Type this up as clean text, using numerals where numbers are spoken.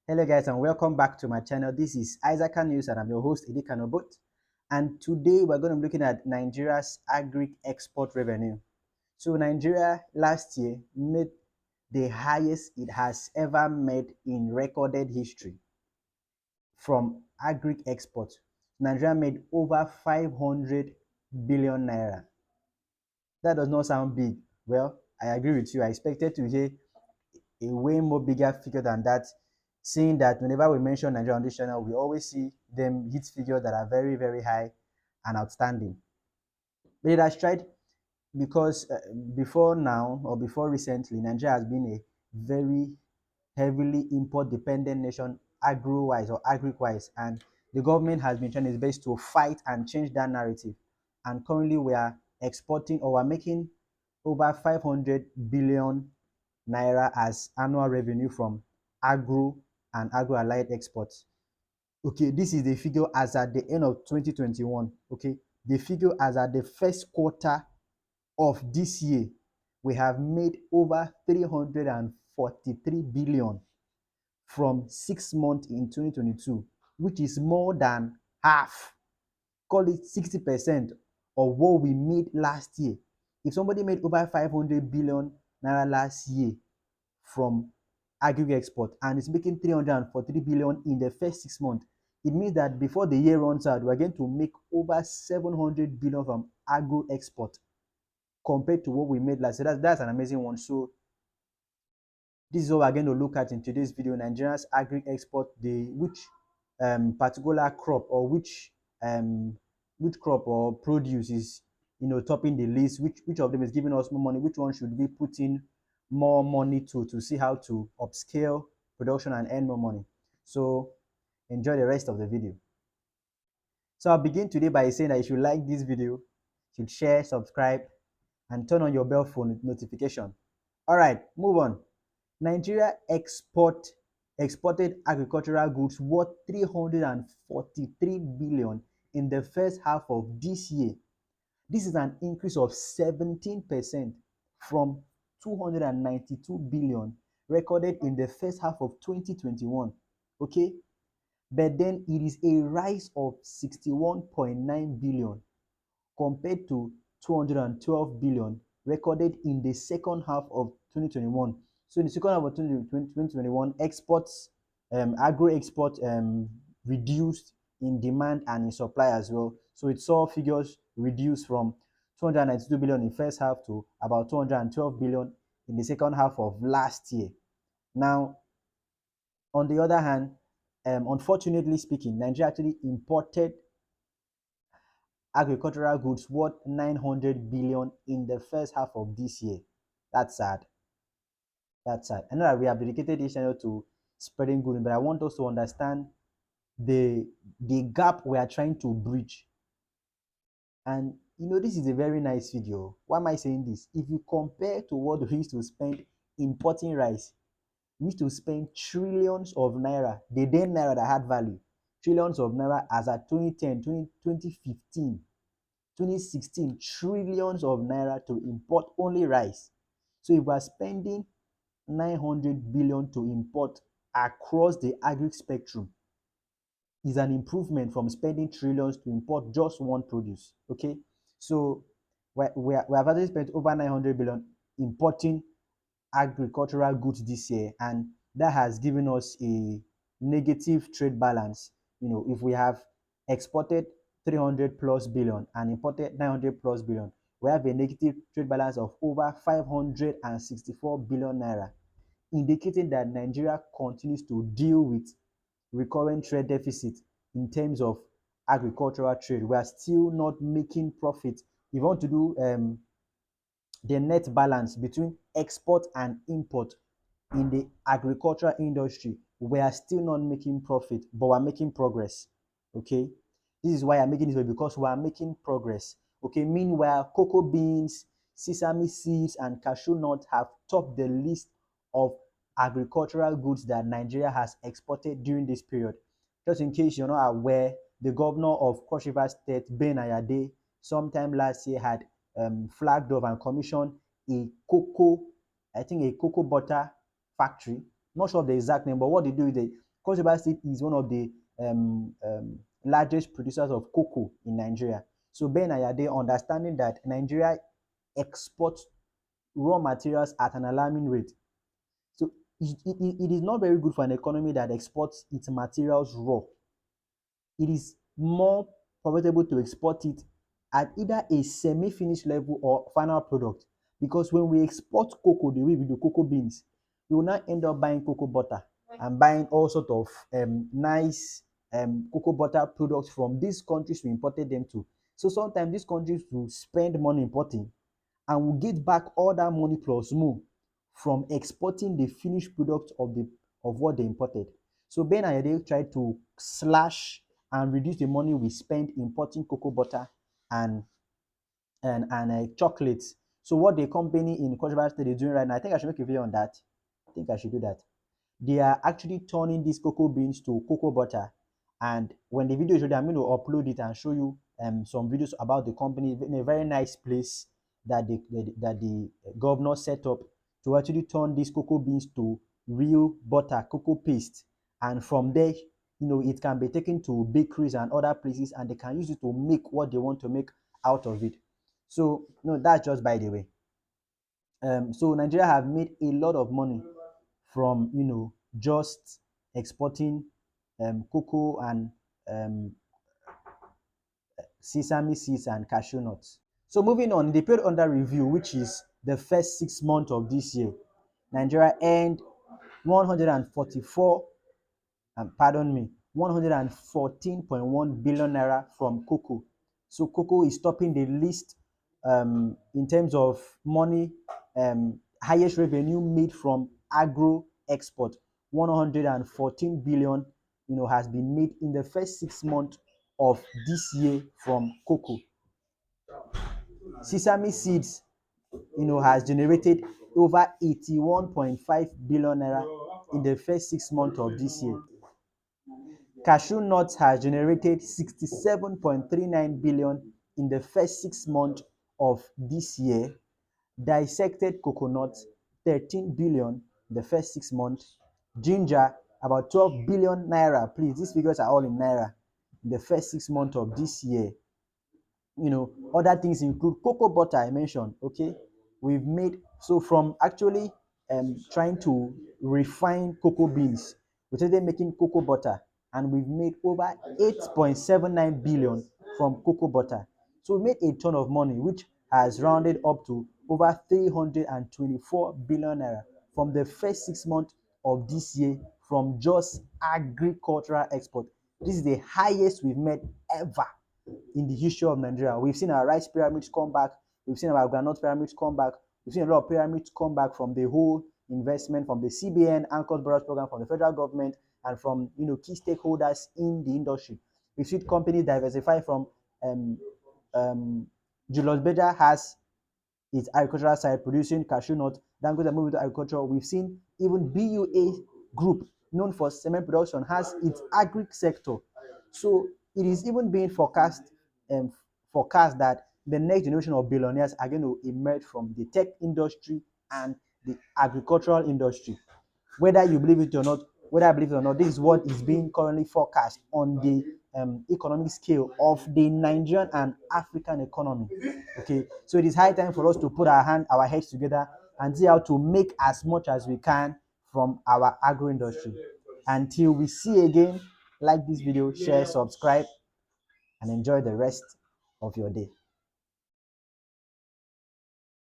Hello guys and welcome back to my channel. This is Isaac News and I'm your host Idi Kanobot. And today we're going to be looking at Nigeria's agri-export revenue. So Nigeria last year made the highest it has ever made in recorded history from agri-export. Nigeria made over 500 billion naira. That does not sound big. Well, I agree with you. I expected to hear a way more bigger figure than that, seeing that whenever we mention Nigeria on this channel, we always see them hit figures that are very, very high and outstanding. But it has tried because before now or before recently, Nigeria has been a very heavily import dependent nation, agro-wise or agri-wise, and the government has been trying its best to fight and change that narrative. And currently we are exporting or we're making over 500 billion naira as annual revenue from agro and agro-allied exports. Okay, this is the figure as at the end of 2021. Okay, the figure as at the first quarter of this year, we have made over 343 billion from 6 months in 2022, which is more than half, call it 60% of what we made last year. If somebody made over 500 billion naira last year from aggregate export and it's making 343 billion in the first 6 months, it means that before the year runs out, we're going to make over 700 billion from agro export compared to what we made last year. That's an amazing one. So this is what we're going to look at in today's video. Nigeria's agri export, which particular crop or which crop or produce is topping the list, which of them is giving us more money, which one should we put in more money to see how to upscale production and earn more money. So enjoy the rest of the video. So I'll begin today by saying that if you like this video, you should share, subscribe, and turn on your bell for notification. All right, move on. Nigeria exported agricultural goods worth 343 billion in the first half of this year. This is an increase of 17% from 292 billion recorded in the first half of 2021. Okay, but then it is a rise of 61.9 billion compared to 212 billion recorded in the second half of 2021. So in the second half of 2021, exports, agro export reduced in demand and in supply as well. So it saw figures reduce from 292 billion in first half to about 212 billion in the second half of last year. Now, on the other hand, unfortunately speaking, Nigeria actually imported agricultural goods worth 900 billion in the first half of this year. That's sad. That's sad. I know that we have dedicated this channel to spreading good, but I want us to understand the gap we are trying to bridge. And this is a very nice video. Why am I saying this? If you compare to what we used to spend importing rice, we used to spend trillions of naira, the then naira that had value, trillions of naira as at 2010, 2015, 2016, trillions of naira to import only rice. So if we are spending 900 billion to import across the agri spectrum, is an improvement from spending trillions to import just one produce. Okay, so we have already spent over 900 billion importing agricultural goods this year, and that has given us a negative trade balance. If we have exported 300 plus billion and imported 900 plus billion, we have a negative trade balance of over 564 billion naira, indicating that Nigeria continues to deal with recurrent trade deficit in terms of agricultural trade. We are still not making profit. If you want to do the net balance between export and import in the agricultural industry, we are still not making profit, but we're making progress. Okay, this is why I'm making this way, because we are making progress. Okay, meanwhile, cocoa beans, sesame seeds, and cashew nuts have topped the list of agricultural goods that Nigeria has exported during this period. Just in case you're not aware, the governor of Cross River State, Ben Ayade, sometime last year had flagged off and commissioned a cocoa butter factory. Not sure of the exact name, but what they do is they Cross River State is one of the largest producers of cocoa in Nigeria. So Ben Ayade, understanding that Nigeria exports raw materials at an alarming rate. So it is not very good for an economy that exports its materials raw. It is more profitable to export it at either a semi-finished level or final product. Because when we export cocoa the way we do cocoa beans, we will not end up buying cocoa butter and buying all sort of nice cocoa butter products from these countries we imported them to. So sometimes these countries will spend money importing and will get back all that money plus more from exporting the finished product of what they imported. So Ben Ayade tried to slash and reduce the money we spend importing cocoa butter and chocolates. So what the company in Cross River State is doing right now, I think I should make a video on that. I think I should do that. They are actually turning these cocoa beans to cocoa butter. And when the video is ready, I'm going to upload it and show you some videos about the company in a very nice place that the governor set up to actually turn these cocoa beans to real butter, cocoa paste. And from there, it can be taken to bakeries and other places, and they can use it to make what they want to make out of it. So, no, that's just by the way. So Nigeria have made a lot of money from just exporting cocoa and sesame seeds and cashew nuts. So moving on, the period under review, which is the first 6 months of this year, Nigeria earned 144, pardon me, 114.1 billion naira from cocoa. So cocoa is topping the list in terms of money, highest revenue made from agro export. 114 billion, has been made in the first 6 months of this year from cocoa. Sesame seeds, has generated over 81.5 billion naira in the first 6 months of this year. Cashew nuts has generated 67.39 billion in the first 6 months of this year. Dissected coconut, 13 billion in the first 6 months. Ginger, about 12 billion naira. Please, these figures are all in naira in the first 6 months of this year. Other things include cocoa butter, I mentioned. Okay, we've made, so from actually trying to refine cocoa beans, we started making cocoa butter, and we've made over 8.79 billion from cocoa butter. So we made a ton of money, which has rounded up to over 324 billion naira from the first 6 months of this year from just agricultural export. This is the highest we've made ever in the history of Nigeria. We've seen our rice pyramids come back. We've seen our groundnut pyramids come back. We've seen a lot of pyramids come back from the whole investment from the CBN, Anchored Borrowers Program, from the federal government, and from key stakeholders in the industry. We've seen companies diversify from Julius Berger has its agricultural side producing cashew nut. Dangote moving to agriculture. We've seen even BUA Group, known for cement production, has its agri sector. So it is even being forecast that the next generation of billionaires are going to emerge from the tech industry and the agricultural industry. Whether you believe it or not, whether I believe it or not, this is what is being currently forecast on the economic scale of the Nigerian and African economy. Okay, so it is high time for us to put our heads together and see how to make as much as we can from our agro industry. Until we see again, like this video, share, subscribe, and enjoy the rest of your day.